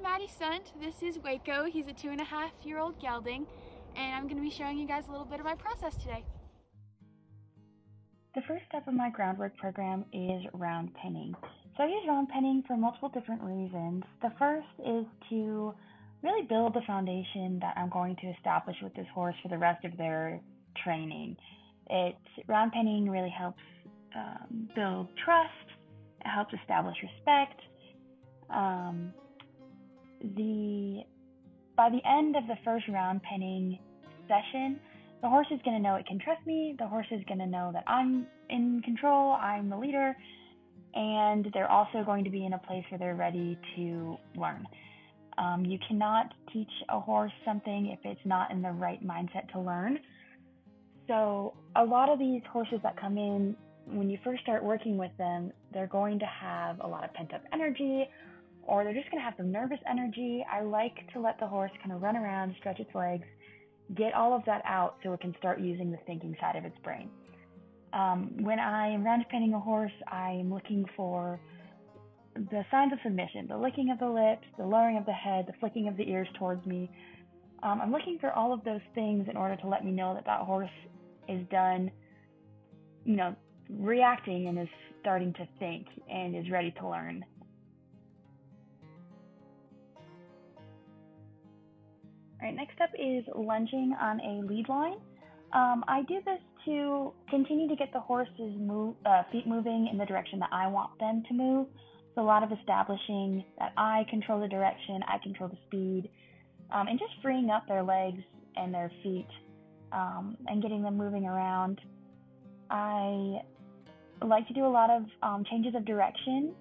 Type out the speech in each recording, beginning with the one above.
I'm Mattie Sundt. This is Waco. He's a 2.5-year-old gelding, and I'm going to be showing you guys a little bit of my process today. The first step of my groundwork program is round penning. So I use round penning for multiple different reasons. The first is to really build the foundation that I'm going to establish with this horse for the rest of their training. Round penning really helps build trust. It helps establish respect. By the end of the first round penning session, the horse is going to know it can trust me. The horse is going to know that I'm in control, I'm the leader, and they're also going to be in a place where they're ready to learn. You cannot teach a horse something if it's not in the right mindset to learn. So a lot of these horses that come in, when you first start working with them, they're going to have a lot of pent-up energy, or they're just going to have some nervous energy. I like to let the horse kind of run around, stretch its legs, get all of that out so it can start using the thinking side of its brain. When I am round penning a horse, I'm looking for the signs of submission, the licking of the lips, the lowering of the head, the flicking of the ears towards me. I'm looking for all of those things in order to let me know that that horse is done, reacting and is starting to think and is ready to learn. All right, next up is lunging on a lead line. I do this to continue to get the horse's feet moving in the direction that I want them to move. So a lot of establishing that I control the direction, I control the speed, and just freeing up their legs and their feet and getting them moving around. I like to do a lot of changes of direction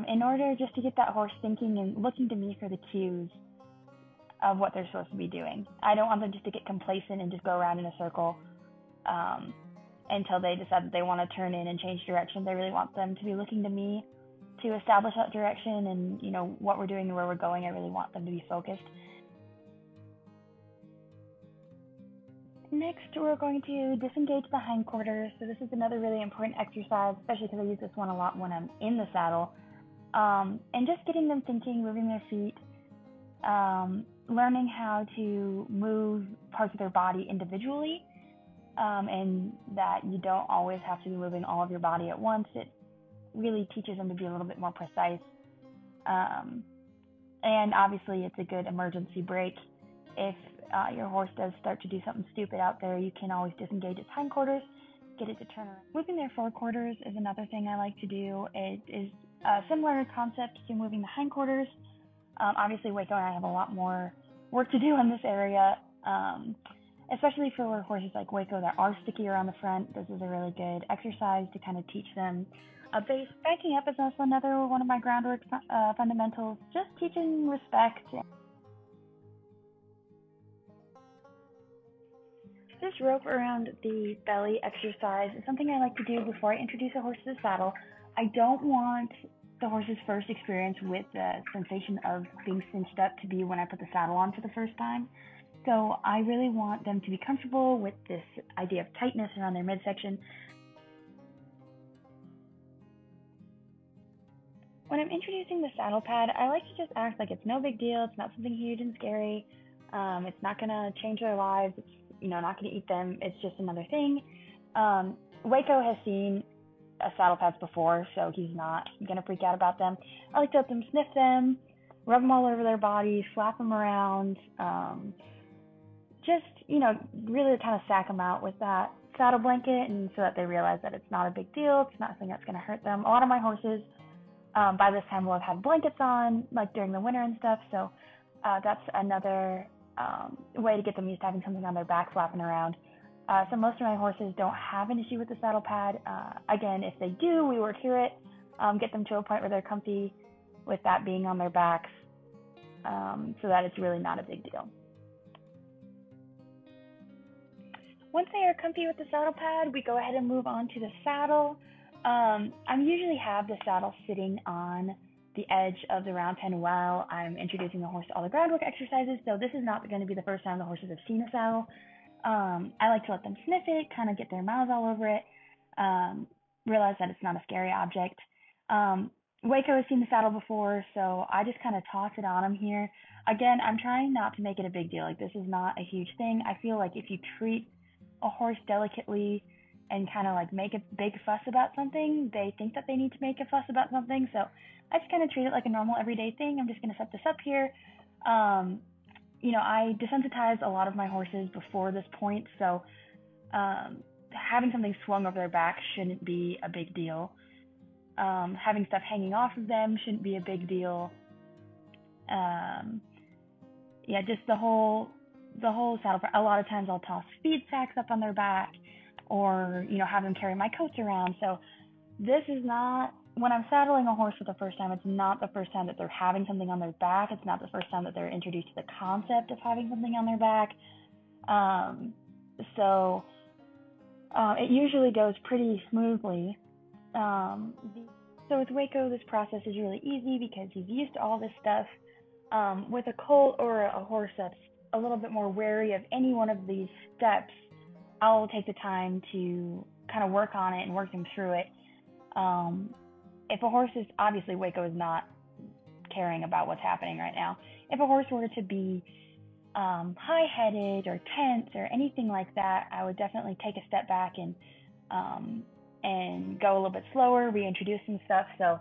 in order just to get that horse thinking and looking to me for the cues of what they're supposed to be doing. I don't want them just to get complacent and just go around in a circle until they decide that they want to turn in and change direction. I really want them to be looking to me to establish that direction and, what we're doing and where we're going. I really want them to be focused. Next, we're going to disengage the hindquarters. So this is another really important exercise, especially because I use this one a lot when I'm in the saddle. And just getting them thinking, moving their feet, learning how to move parts of their body individually, and that you don't always have to be moving all of your body at once. It really teaches them to be a little bit more precise. And obviously it's a good emergency brake. If your horse does start to do something stupid out there, you can always disengage its hindquarters, get it to turn around. Moving their forequarters is another thing I like to do. It is a similar concept to moving the hindquarters. Obviously, Waco and I have a lot more work to do in this area, especially for horses like Waco that are stickier on the front. This is a really good exercise to kind of teach them a base. Backing up is also another one of my groundwork fundamentals, just teaching respect. This rope around the belly exercise is something I like to do before I introduce a horse to the saddle. I don't want the horse's first experience with the sensation of being cinched up to be when I put the saddle on for the first time. So I really want them to be comfortable with this idea of tightness around their midsection. When I'm introducing the saddle pad, I like to just act like it's no big deal. It's not something huge and scary. It's not going to change their lives. It's not going to eat them. It's just another thing. Waco has seen saddle pads before, so he's not going to freak out about them. I like to let them sniff them, rub them all over their body, slap them around, just, really kind of sack them out with that saddle blanket, and so that they realize that it's not a big deal. It's not something that's going to hurt them. A lot of my horses, by this time, will have had blankets on, like during the winter and stuff, so that's another way to get them used to having something on their back flapping around. So most of my horses don't have an issue with the saddle pad. Again, if they do, we work through it, get them to a point where they're comfy with that being on their backs, so that it's really not a big deal. Once they are comfy with the saddle pad, we go ahead and move on to the saddle. I usually have the saddle sitting on the edge of the round pen while I'm introducing the horse to all the groundwork exercises, so this is not going to be the first time the horses have seen a saddle. I like to let them sniff it, kind of get their mouths all over it, realize that it's not a scary object. Waco has seen the saddle before, so I just kind of toss it on him here. Again, I'm trying not to make it a big deal. Like, this is not a huge thing. I feel like if you treat a horse delicately and kind of like make a big fuss about something, they think that they need to make a fuss about something. So I just kind of treat it like a normal everyday thing. I'm just going to set this up here. I desensitized a lot of my horses before this point, so having something swung over their back shouldn't be a big deal. Having stuff hanging off of them shouldn't be a big deal. Just the whole saddle. A lot of times I'll toss feed sacks up on their back, or have them carry my coats around. So this is not, when I'm saddling a horse for the first time, it's not the first time that they're having something on their back. It's not the first time that they're introduced to the concept of having something on their back. It usually goes pretty smoothly. So with Waco, this process is really easy because he's used to all this stuff. With a colt or a horse that's a little bit more wary of any one of these steps, I'll take the time to kind of work on it and work them through it. If a horse is, obviously Waco is not caring about what's happening right now. If a horse were to be high-headed or tense or anything like that, I would definitely take a step back and go a little bit slower, reintroduce some stuff. So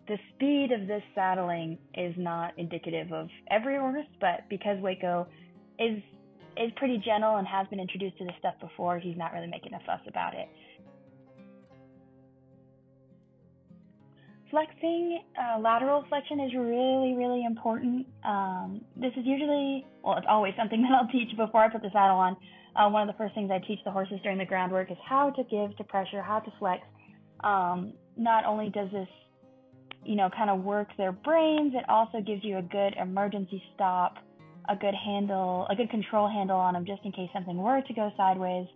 the speed of this saddling is not indicative of every horse, but because Waco is pretty gentle and has been introduced to this stuff before, he's not really making a fuss about it. Flexing, lateral flexion is really, really important. This is usually, it's always something that I'll teach before I put the saddle on. One of the first things I teach the horses during the groundwork is how to give to pressure, how to flex. Not only does this, kind of work their brains, it also gives you a good emergency stop, a good control handle on them just in case something were to go sideways.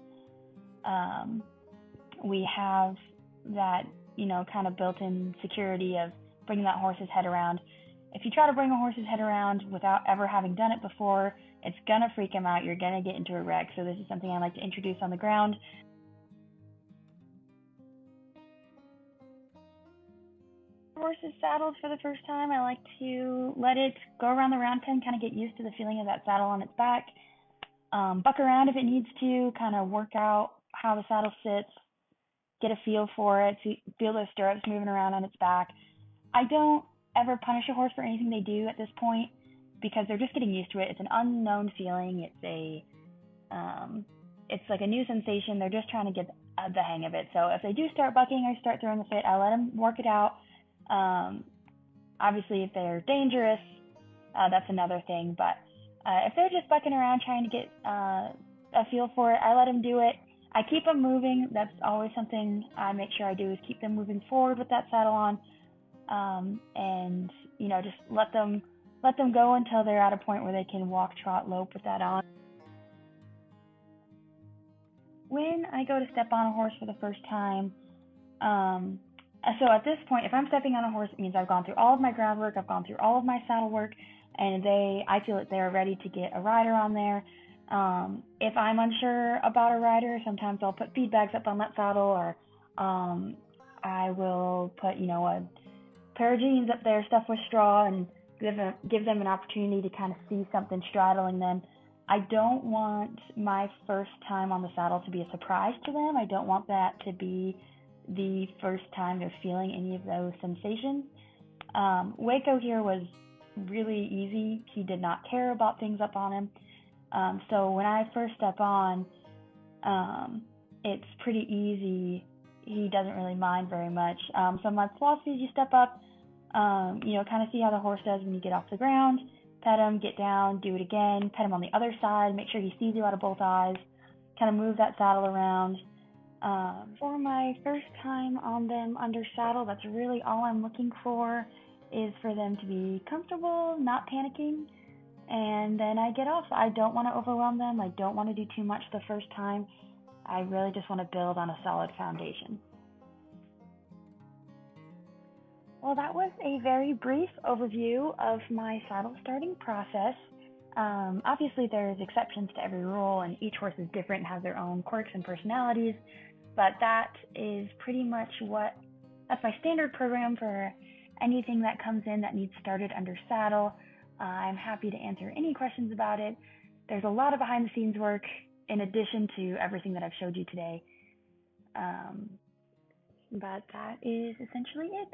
We have that, kind of built-in security of bringing that horse's head around. If you try to bring a horse's head around without ever having done it before, it's going to freak him out. You're going to get into a wreck. So this is something I like to introduce on the ground. Horse is saddled for the first time, I like to let it go around the round pen, kind of get used to the feeling of that saddle on its back. Buck around if it needs to, kind of work out how the saddle sits, get a feel for it, feel those stirrups moving around on its back. I don't ever punish a horse for anything they do at this point because they're just getting used to it. It's an unknown feeling. It's like a new sensation. They're just trying to get the hang of it. So if they do start bucking or start throwing a fit, I let them work it out. Obviously, if they're dangerous, that's another thing. But if they're just bucking around trying to get a feel for it, I let them do it. I keep them moving. That's always something I make sure I do, is keep them moving forward with that saddle on, and just let them go until they're at a point where they can walk, trot, lope with that on. When I go to step on a horse for the first time, so at this point, if I'm stepping on a horse, it means I've gone through all of my groundwork, I've gone through all of my saddle work, and I feel that they're ready to get a rider on there. If I'm unsure about a rider, sometimes I'll put feed bags up on that saddle, or I will put, a pair of jeans up there stuffed with straw and give them an opportunity to kind of see something straddling them. I don't want my first time on the saddle to be a surprise to them. I don't want that to be the first time they're feeling any of those sensations. Waco here was really easy. He did not care about things up on him. So when I first step on, it's pretty easy. He doesn't really mind very much. So my philosophy is you step up, kind of see how the horse does when you get off the ground, pet him, get down, do it again, pet him on the other side, make sure he sees you out of both eyes, kind of move that saddle around. For my first time on them under saddle, that's really all I'm looking for, is for them to be comfortable, not panicking, and then I get off. I don't want to overwhelm them. I don't want to do too much the first time. I really just want to build on a solid foundation. Well, that was a very brief overview of my saddle starting process. Obviously, there's exceptions to every rule, and each horse is different and has their own quirks and personalities, but that is pretty much that's my standard program for anything that comes in that needs started under saddle. I'm happy to answer any questions about it. There's a lot of behind the scenes work in addition to everything that I've showed you today. But that is essentially it.